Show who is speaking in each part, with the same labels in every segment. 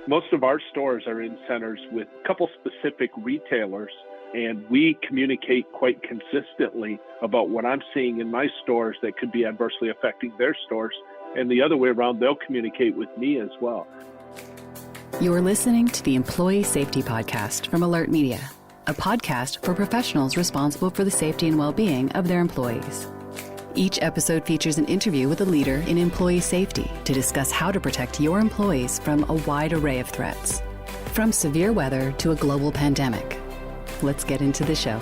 Speaker 1: Most of our stores are in centers with a couple specific retailers, and we communicate quite consistently about what I'm seeing in my stores that could be adversely affecting their stores. And the other way around, they'll communicate with me as well.
Speaker 2: You're listening to the Employee Safety Podcast from Alert Media, a podcast for professionals responsible for the safety and well-being of their employees. Each episode features an interview with a leader in employee safety to discuss how to protect your employees from a wide array of threats, from severe weather to a global pandemic. Let's get into the show.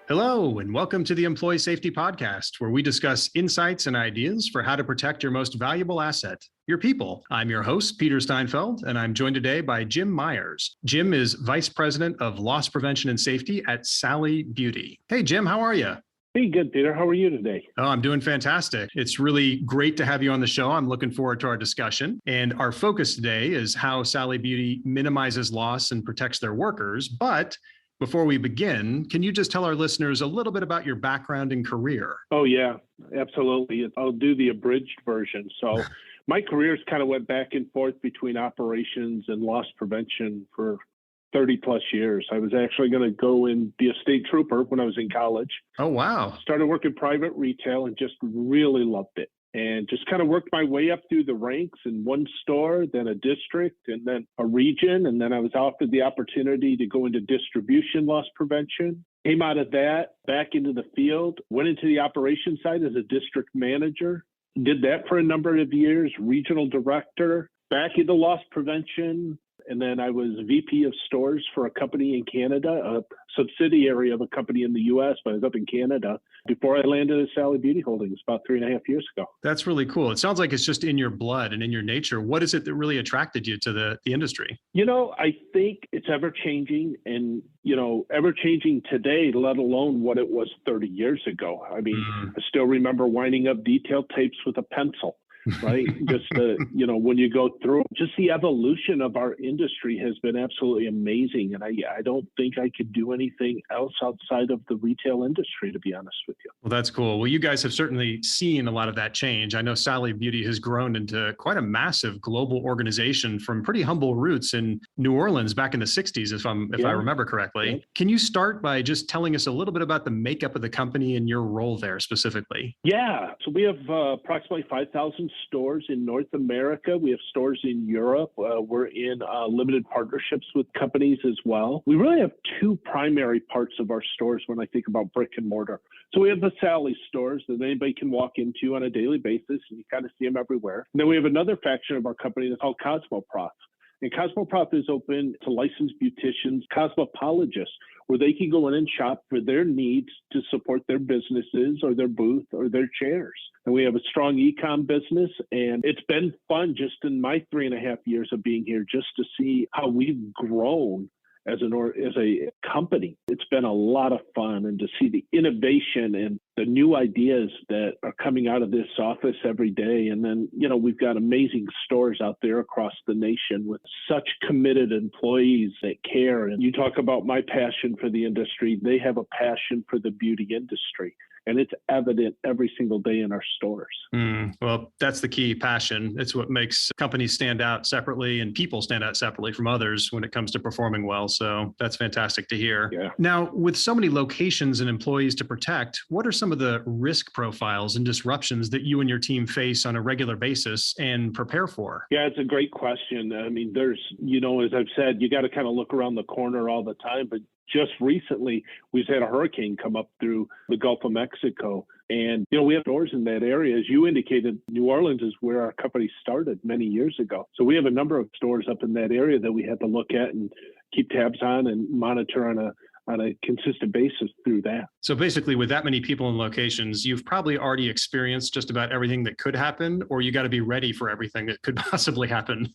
Speaker 3: Hello, and welcome to the Employee Safety Podcast, where we discuss insights and ideas for how to protect your most valuable asset, your people. I'm your host, Peter Steinfeld, and I'm joined today by Jim Myers. Jim is Vice President of Loss Prevention and Safety at Sally Beauty. Hey, Jim, how are you?
Speaker 1: Hey, good, Peter. How are you today?
Speaker 3: Oh, I'm doing fantastic. It's really great to have you on the show. I'm looking forward to our discussion. And our focus today is how Sally Beauty minimizes loss and protects their workers. But before we begin, can you just tell our listeners a little bit about your background and career?
Speaker 1: Oh, yeah, absolutely. I'll do the abridged version. So my careers kind of went back and forth between operations and loss prevention for 30 plus years. I was actually going to go and be a state trooper when I was in college.
Speaker 3: Oh, wow.
Speaker 1: Started working private retail and just really loved it. And just kind of worked my way up through the ranks in one store, then a district, and then a region. And then I was offered the opportunity to go into distribution loss prevention. Came out of that, back into the field, went into the operations side as a district manager. Did that for a number of years, regional director, back into loss prevention. And then I was VP of stores for a company in Canada, a subsidiary of a company in the U.S., but I was up in Canada before I landed at Sally Beauty Holdings about 3.5 years ago.
Speaker 3: That's really cool. It sounds like it's just in your blood and in your nature. What is it that really attracted you to the industry?
Speaker 1: You know, I think it's ever changing and, ever changing today, let alone what it was 30 years ago. I mean, I still remember winding up detail tapes with a pencil. Right. Just when you go through, just the evolution of our industry has been absolutely amazing. And I don't think I could do anything else outside of the retail industry, to be honest with you.
Speaker 3: Well, that's cool. Well, you guys have certainly seen a lot of that change. I know Sally Beauty has grown into quite a massive global organization from pretty humble roots in New Orleans back in the 60s, if I remember correctly. Yeah. Can you start by just telling us a little bit about the makeup of the company and your role there specifically?
Speaker 1: Yeah. So we have approximately 5,000 stores in North America. We have stores in Europe. We're in limited partnerships with companies as well. We really have two primary parts of our stores when I think about brick and mortar. So we have the Sally stores that anybody can walk into on a daily basis, and you kind of see them everywhere. And then we have another faction of our company that's called Cosmoprof. And Cosmoprof is open to licensed beauticians, cosmetologists, where they can go in and shop for their needs to support their businesses or their booth or their chairs. And we have a strong e-com business, and it's been fun just in my 3.5 years of being here just to see how we've grown as a company. It's been a lot of fun, and to see the innovation and the new ideas that are coming out of this office every day. And then, we've got amazing stores out there across the nation with such committed employees that care. And you talk about my passion for the industry. They have a passion for the beauty industry. And it's evident every single day in our stores.
Speaker 3: Well, that's the key, passion. It's what makes companies stand out separately and people stand out separately from others when it comes to performing well. So that's fantastic to hear.
Speaker 1: Yeah.
Speaker 3: Now, with so many locations and employees to protect, what are some of the risk profiles and disruptions that you and your team face on a regular basis and prepare for?
Speaker 1: Yeah, it's a great question. I mean, there's, as I've said, you got to kind of look around the corner all the time, but just recently, we've had a hurricane come up through the Gulf of Mexico. And, we have stores in that area. As you indicated, New Orleans is where our company started many years ago. So we have a number of stores up in that area that we had to look at and keep tabs on and monitor on a consistent basis through that.
Speaker 3: So basically, with that many people and locations, you've probably already experienced just about everything that could happen, or you got to be ready for everything that could possibly happen.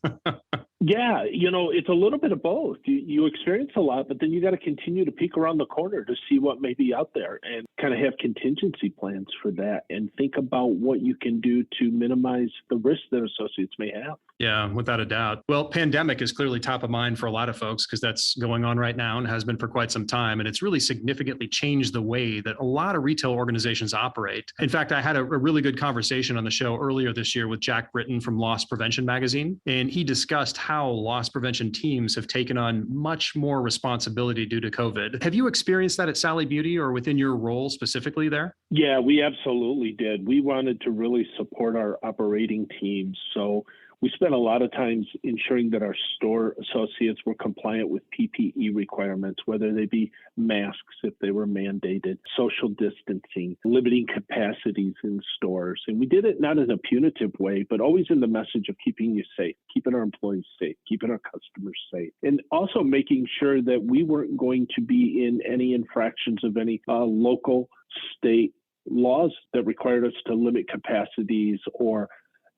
Speaker 1: Yeah, it's a little bit of both. You experience a lot, but then you got to continue to peek around the corner to see what may be out there and kind of have contingency plans for that and think about what you can do to minimize the risk that associates may have.
Speaker 3: Yeah, without a doubt. Well, pandemic is clearly top of mind for a lot of folks because that's going on right now and has been for quite some time. And it's really significantly changed the way that a lot of retail organizations operate. In fact, I had a really good conversation on the show earlier this year with Jack Britton from Loss Prevention Magazine. And he discussed how loss prevention teams have taken on much more responsibility due to COVID. Have you experienced that at Sally Beauty or within your role specifically there?
Speaker 1: Yeah, we absolutely did. We wanted to really support our operating teams. So we spent a lot of times ensuring that our store associates were compliant with PPE requirements, whether they be masks if they were mandated, social distancing, limiting capacities in stores. And we did it not in a punitive way, but always in the message of keeping you safe, keeping our employees safe, keeping our customers safe, and also making sure that we weren't going to be in any infractions of any local, state laws that required us to limit capacities or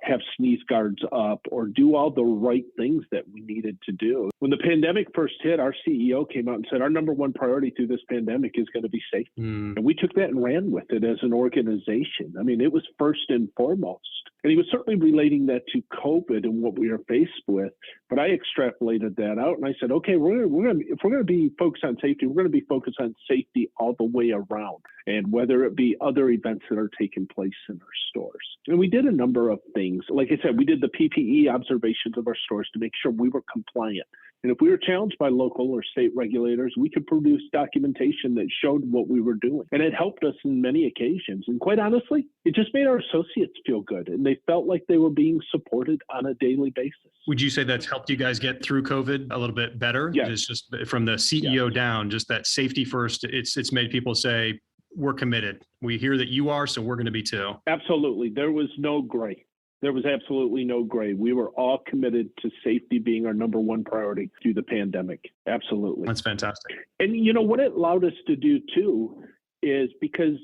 Speaker 1: have sneeze guards up or do all the right things that we needed to do. When the pandemic first hit, our CEO came out and said, our number one priority through this pandemic is going to be safety. And we took that and ran with it as an organization. I mean, it was first and foremost. And he was certainly relating that to COVID and what we are faced with. But I extrapolated that out and I said, okay, if we're going to be focused on safety, we're going to be focused on safety all the way around. And whether it be other events that are taking place in our stores. And we did a number of things. Like I said, we did the PPE observations of our stores to make sure we were compliant. And if we were challenged by local or state regulators, we could produce documentation that showed what we were doing. And it helped us in many occasions. And quite honestly, it just made our associates feel good. And they felt like they were being supported on a daily basis.
Speaker 3: Would you say that's helped you guys get through COVID a little bit better?
Speaker 1: Yes.
Speaker 3: It's just from the CEO down, just that safety first, it's made people say, we're committed. We hear that you are, so we're going to be too.
Speaker 1: Absolutely. There was no gray. There was absolutely no gray. We were all committed to safety being our number one priority through the pandemic. Absolutely.
Speaker 3: That's fantastic.
Speaker 1: And, what it allowed us to do too is because,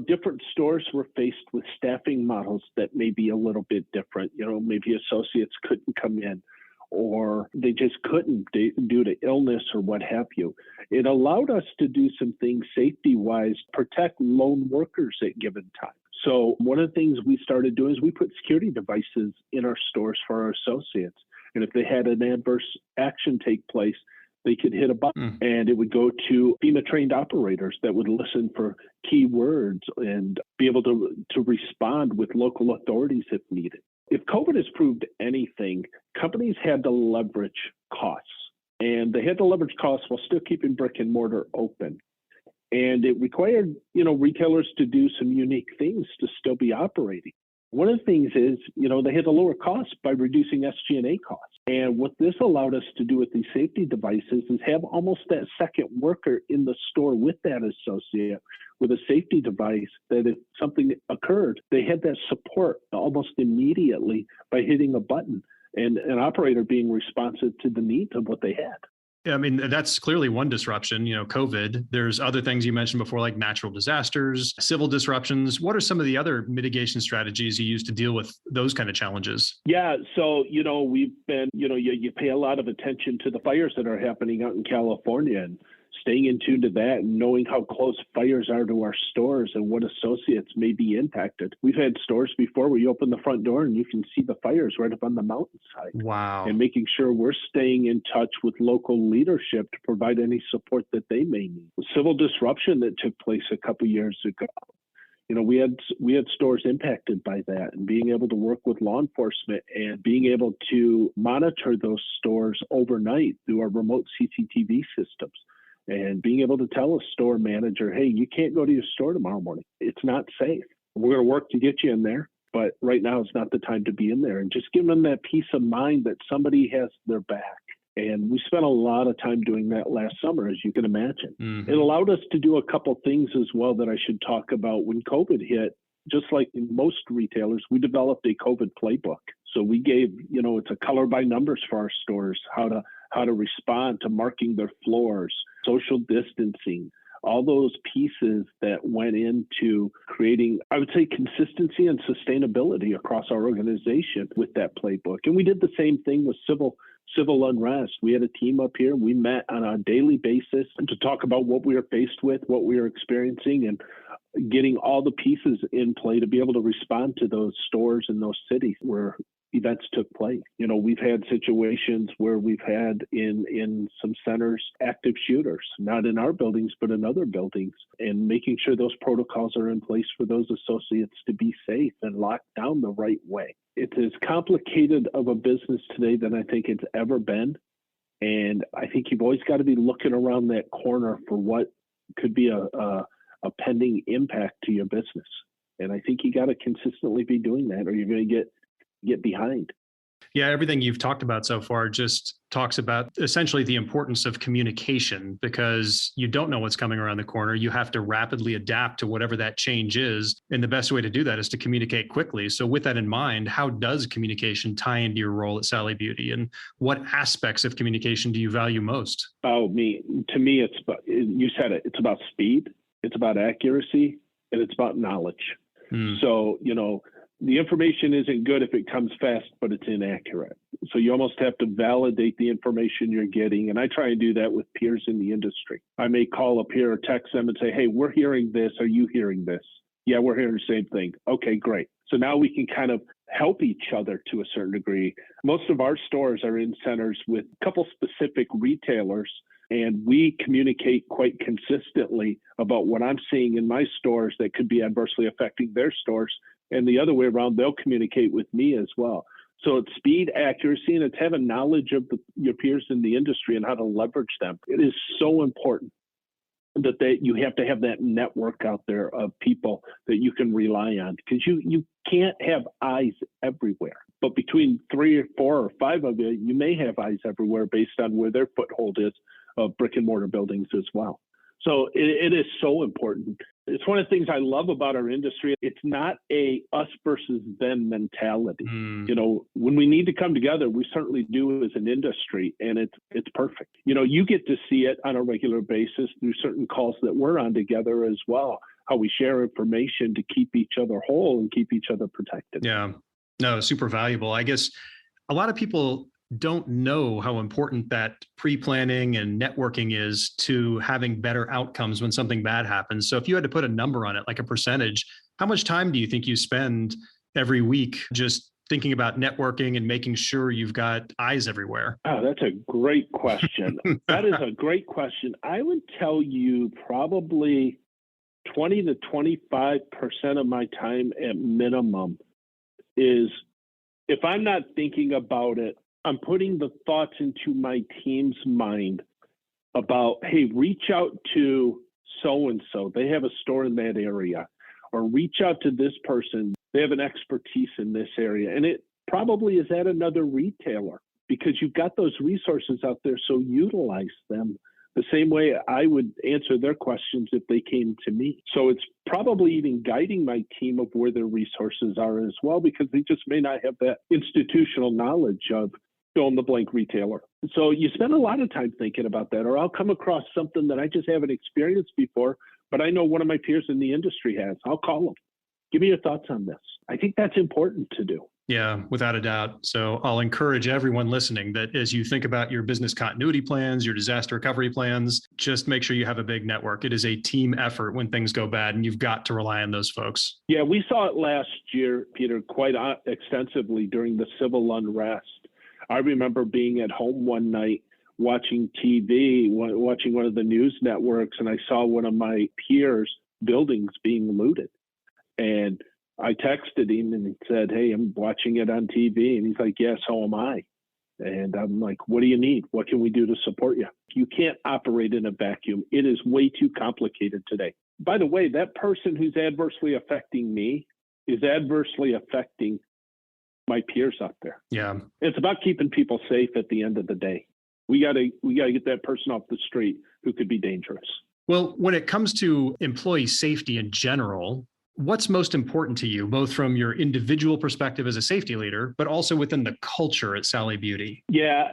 Speaker 1: different stores were faced with staffing models that may be a little bit different. Maybe associates couldn't come in or they just couldn't due to illness or what have you. It allowed us to do some things safety-wise, protect lone workers at given time. So one of the things we started doing is we put security devices in our stores for our associates. And if they had an adverse action take place, they could hit a button and it would go to FEMA-trained operators that would listen for keywords and be able to respond with local authorities if needed. If COVID has proved anything, companies had to leverage costs. And they had to leverage costs while still keeping brick and mortar open. And it required, retailers to do some unique things to still be operating. One of the things is, they had to lower costs by reducing SG&A costs. And what this allowed us to do with these safety devices is have almost that second worker in the store with that associate with a safety device that if something occurred, they had that support almost immediately by hitting a button and an operator being responsive to the needs of what they had.
Speaker 3: Yeah, I mean, that's clearly one disruption, COVID. There's other things you mentioned before, like natural disasters, civil disruptions. What are some of the other mitigation strategies you use to deal with those kind of challenges?
Speaker 1: Yeah, so, we've been, you pay a lot of attention to the fires that are happening out in California and staying in tune to that and knowing how close fires are to our stores and what associates may be impacted. We've had stores before where you open the front door and you can see the fires right up on the mountainside.
Speaker 3: Wow.
Speaker 1: And making sure we're staying in touch with local leadership to provide any support that they may need. The civil disruption that took place a couple years ago, we had stores impacted by that, and being able to work with law enforcement and being able to monitor those stores overnight through our remote CCTV systems. And being able to tell a store manager, hey, you can't go to your store tomorrow morning. It's not safe. We're going to work to get you in there, but right now is not the time to be in there. And just giving them that peace of mind that somebody has their back. And we spent a lot of time doing that last summer, as you can imagine. It allowed us to do a couple things as well that I should talk about. When COVID hit, just like in most retailers, we developed a COVID playbook. So we gave, it's a color by numbers for our stores, how to respond to marking their floors, social distancing, all those pieces that went into creating, I would say, consistency and sustainability across our organization with that playbook. And we did the same thing with civil unrest. We had a team up here. We met on a daily basis to talk about what we were faced with, what we were experiencing, and getting all the pieces in play to be able to respond to those stores and those cities where events took place. We've had situations where we've had in some centers active shooters, not in our buildings, but in other buildings, and making sure those protocols are in place for those associates to be safe and locked down the right way. It's as complicated of a business today than I think it's ever been. And I think you've always got to be looking around that corner for what could be a pending impact to your business. And I think you got to consistently be doing that, or you're going to get behind.
Speaker 3: Yeah, everything you've talked about so far just talks about essentially the importance of communication, because you don't know what's coming around the corner. You have to rapidly adapt to whatever that change is. And the best way to do that is to communicate quickly. So with that in mind, how does communication tie into your role at Sally Beauty, and what aspects of communication do you value most?
Speaker 1: To me, you said it, it's about speed, it's about accuracy, and it's about knowledge. So, the information isn't good if it comes fast, but it's inaccurate. So you almost have to validate the information you're getting. And I try and do that with peers in the industry. I may call a peer or text them and say, hey, we're hearing this. Are you hearing this? Yeah, we're hearing the same thing. Okay, great. So now we can kind of help each other to a certain degree. Most of our stores are in centers with a couple specific retailers, and we communicate quite consistently about what I'm seeing in my stores that could be adversely affecting their stores. And the other way around, they'll communicate with me as well. So it's speed, accuracy, and it's having knowledge of your peers in the industry and how to leverage them. It is so important that you have to have that network out there of people that you can rely on, because you can't have eyes everywhere. But between 3 or 4 or 5 of you may have eyes everywhere based on where their foothold is of brick and mortar buildings as well. So it is so important. It's one of the things I love about our industry. It's not a us versus them mentality. When we need to come together, we certainly do as an industry, and it's perfect. You get to see it on a regular basis through certain calls that we're on together as well, how we share information to keep each other whole and keep each other protected.
Speaker 3: Yeah, no, super valuable. I guess a lot of people don't know how important that pre-planning and networking is to having better outcomes when something bad happens. So if you had to put a number on it, like a percentage, how much time do you think you spend every week just thinking about networking and making sure you've got eyes everywhere?
Speaker 1: Oh, that's a great question. That is a great question. I would tell you probably 20 to 25% of my time at minimum is, if I'm not thinking about it, I'm putting the thoughts into my team's mind about, hey, reach out to so-and-so. They have a store in that area. Or reach out to this person. They have an expertise in this area. And it probably is at another retailer, because you've got those resources out there, so utilize them the same way I would answer their questions if they came to me. So it's probably even guiding my team of where their resources are as well, because they just may not have that institutional knowledge of fill in the blank retailer. So you spend a lot of time thinking about that, or I'll come across something that I just haven't experienced before, but I know one of my peers in the industry has. I'll call them. Give me your thoughts on this. I think that's important to do.
Speaker 3: Yeah, without a doubt. So I'll encourage everyone listening that as you think about your business continuity plans, your disaster recovery plans, just make sure you have a big network. It is a team effort when things go bad, and you've got to rely on those folks.
Speaker 1: Yeah, we saw it last year, Peter, quite extensively during the civil unrest. I remember being at home one night watching TV, watching one of the news networks, and I saw one of my peers' buildings being looted. And I texted him and said, hey, I'm watching it on TV. And he's like, yeah, so am I. And I'm like, what do you need? What can we do to support you? You can't operate in a vacuum. It is way too complicated today. By the way, that person who's adversely affecting me is adversely affecting my peers out there.
Speaker 3: Yeah.
Speaker 1: It's about keeping people safe at the end of the day. We got to get that person off the street who could be dangerous.
Speaker 3: Well, when it comes to employee safety in general, what's most important to you, both from your individual perspective as a safety leader, but also within the culture at Sally Beauty?
Speaker 1: Yeah,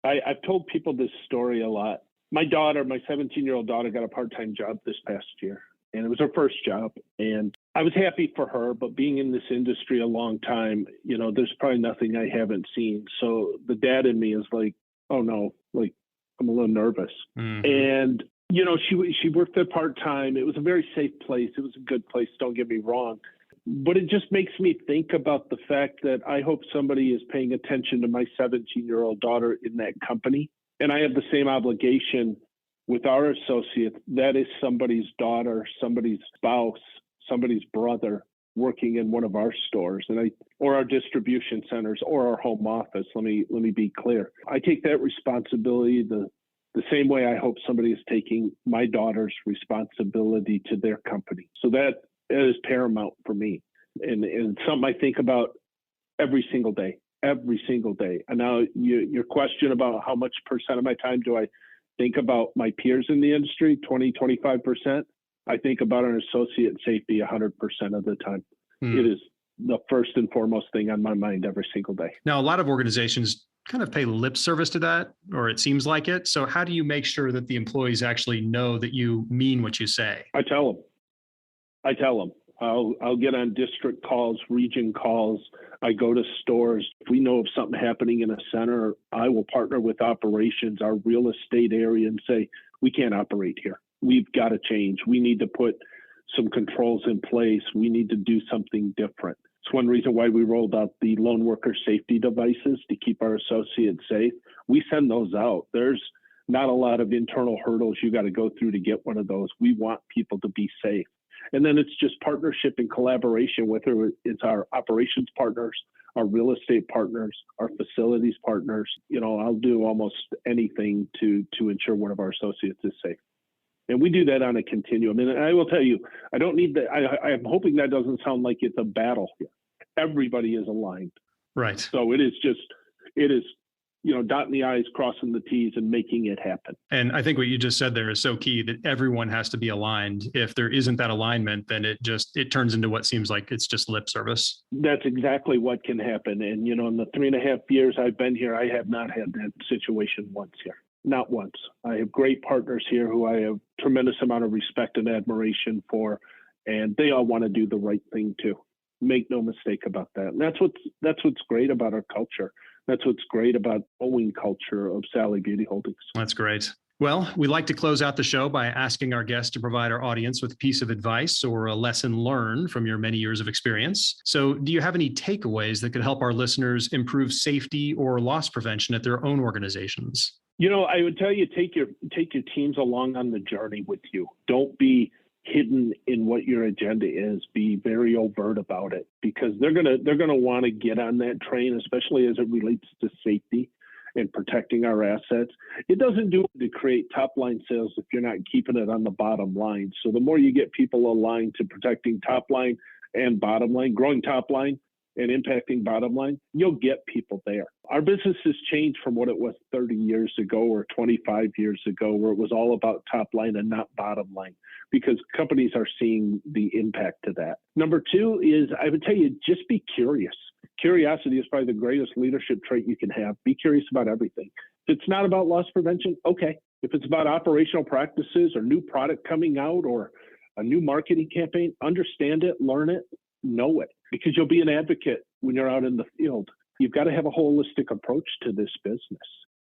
Speaker 1: I've told people this story a lot. My 17-year-old daughter got a part-time job this past year, and it was her first job. And I was happy for her, but being in this industry a long time, there's probably nothing I haven't seen. So the dad in me is like, oh no, like I'm a little nervous. Mm-hmm. And she worked there part-time. It was a very safe place. It was a good place. Don't get me wrong. But it just makes me think about the fact that I hope somebody is paying attention to my 17-year-old daughter in that company. And I have the same obligation with our associates. That is somebody's daughter, somebody's spouse, somebody's brother working in one of our stores or our distribution centers or our home office. Let me be clear. I take that responsibility the same way I hope somebody is taking my daughter's responsibility to their company. So that is paramount for me. And something I think about every single day. And now your question about how much % of my time do I think about my peers in the industry, 20, 25%. I think about an associate safety 100% of the time. It is the first and foremost thing on my mind every single day.
Speaker 3: Now, a lot of organizations kind of pay lip service to that, or it seems like it. So how do you make sure that the employees actually know that you mean what you say?
Speaker 1: I tell them. I'll get on district calls, region calls. I go to stores. If we know of something happening in a center, I will partner with operations, our real estate area, and say, we can't operate here. We've got to change. We need to put some controls in place. We need to do something different. It's one reason why we rolled out the lone worker safety devices to keep our associates safe. We send those out. There's not a lot of internal hurdles you got to go through to get one of those. We want people to be safe. And then it's just partnership and collaboration, whether it's our operations partners, our real estate partners, our facilities partners. I'll do almost anything to ensure one of our associates is safe. And we do that on a continuum. And I will tell you, I don't need that. I'm hoping that doesn't sound like it's a battle here. Everybody is aligned.
Speaker 3: Right.
Speaker 1: So it is, dotting the I's, crossing the T's, and making it happen.
Speaker 3: And I think what you just said there is so key, that everyone has to be aligned. If there isn't that alignment, then it turns into what seems like it's just lip service.
Speaker 1: That's exactly what can happen. And, in the 3.5 years I've been here, I have not had that situation once here. Not once. I have great partners here who I have tremendous amount of respect and admiration for, and they all want to do the right thing too. Make no mistake about that. And that's what's great about our culture. That's what's great about owning culture of Sally Beauty Holdings.
Speaker 3: That's great. Well, we like to close out the show by asking our guests to provide our audience with a piece of advice or a lesson learned from your many years of experience. So do you have any takeaways that could help our listeners improve safety or loss prevention at their own organizations?
Speaker 1: I would tell you, take your teams along on the journey with you. Don't be hidden in what your agenda is. Be very overt about it, because they're gonna want to get on that train, especially as it relates to safety and protecting our assets. It doesn't do it to create top line sales if you're not keeping it on the bottom line. So the more you get people aligned to protecting top line and bottom line, growing top line and impacting bottom line, you'll get people there. Our business has changed from what it was 30 years ago or 25 years ago, where it was all about top line and not bottom line, because companies are seeing the impact to that. Number two is, I would tell you, just be curious. Curiosity is probably the greatest leadership trait you can have. Be curious about everything. If it's not about loss prevention, okay. If it's about operational practices or new product coming out or a new marketing campaign, understand it, learn it, know it, because you'll be an advocate when you're out in the field. You've got to have a holistic approach to this business.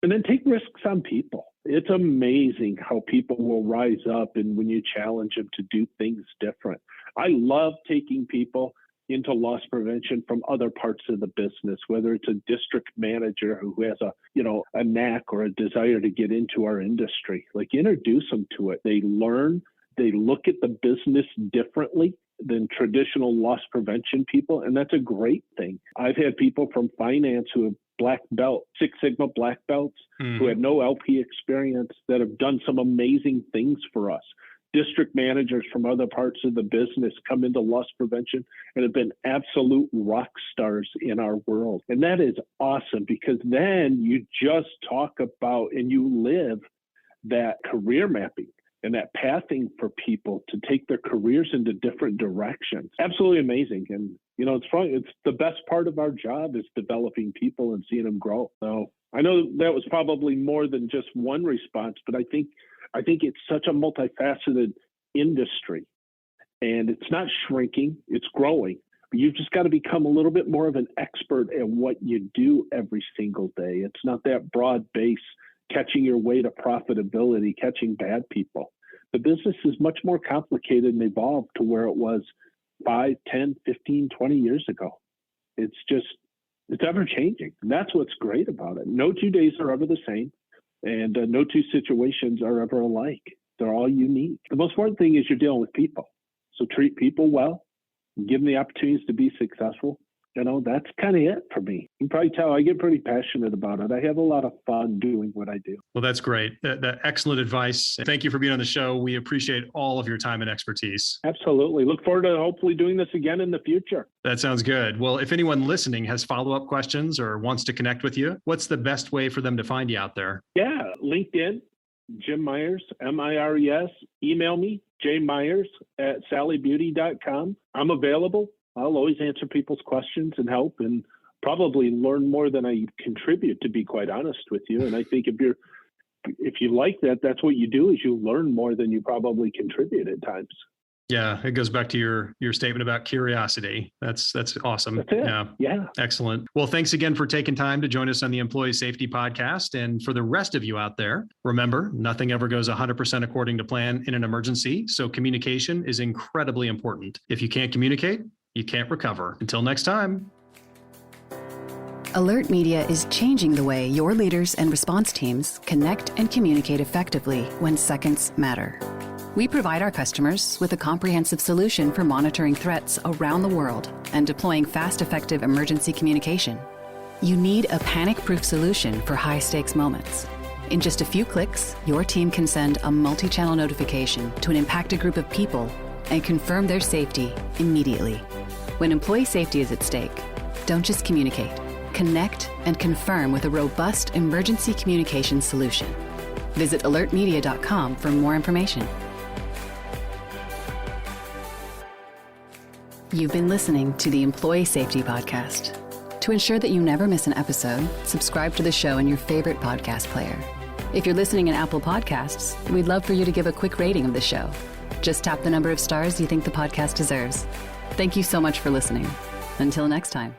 Speaker 1: And then take risks on people. It's amazing how people will rise up and when you challenge them to do things different. I love taking people into loss prevention from other parts of the business, whether it's a district manager who has a knack or a desire to get into our industry. Like, introduce them to it. They learn, they look at the business differently than traditional loss prevention people, and that's a great thing. I've had people from finance who have black belt, Six Sigma black belts, who had no LP experience, that have done some amazing things for us. District managers from other parts of the business come into loss prevention and have been absolute rock stars in our world. And that is awesome, because then you just talk about and you live that career mapping and that pathing for people to take their careers into different directions. Absolutely amazing. And, it's fun. It's the best part of our job, is developing people and seeing them grow. So I know that was probably more than just one response, but I think it's such a multifaceted industry, and it's not shrinking, it's growing. But you've just got to become a little bit more of an expert at what you do every single day. It's not that broad base, catching your way to profitability, catching bad people. The business is much more complicated and evolved to where it was 5, 10, 15, 20 years ago. It's ever changing. And that's what's great about it. No 2 days are ever the same, and no two situations are ever alike. They're all unique. The most important thing is you're dealing with people. So treat people well, give them the opportunities to be successful. That's kind of it for me. You can probably tell I get pretty passionate about it. I have a lot of fun doing what I do.
Speaker 3: Well, that's great. That excellent advice. Thank you for being on the show. We appreciate all of your time and expertise.
Speaker 1: Absolutely. Look forward to hopefully doing this again in the future.
Speaker 3: That sounds good. Well, if anyone listening has follow-up questions or wants to connect with you, what's the best way for them to find you out there?
Speaker 1: Yeah, LinkedIn, Jim Myers, M-I-R-E-S. Email me, jmyers@sallybeauty.com. I'm available. I'll always answer people's questions and help, and probably learn more than I contribute, to be quite honest with you. And I think if you like that, that's what you do, is you learn more than you probably contribute at times.
Speaker 3: Yeah, it goes back to your statement about curiosity. That's awesome.
Speaker 1: That's it. Yeah.
Speaker 3: Excellent. Well, thanks again for taking time to join us on the Employee Safety Podcast. And for the rest of you out there, remember, nothing ever goes 100% according to plan in an emergency. So communication is incredibly important. If you can't communicate, you can't recover. Until next time.
Speaker 2: Alert Media is changing the way your leaders and response teams connect and communicate effectively when seconds matter. We provide our customers with a comprehensive solution for monitoring threats around the world and deploying fast, effective emergency communication. You need a panic-proof solution for high-stakes moments. In just a few clicks, your team can send a multi-channel notification to an impacted group of people and confirm their safety immediately. When employee safety is at stake, don't just communicate. Connect and confirm with a robust emergency communication solution. Visit alertmedia.com for more information. You've been listening to the Employee Safety Podcast. To ensure that you never miss an episode, subscribe to the show in your favorite podcast player. If you're listening in Apple Podcasts, we'd love for you to give a quick rating of the show. Just tap the number of stars you think the podcast deserves. Thank you so much for listening. Until next time.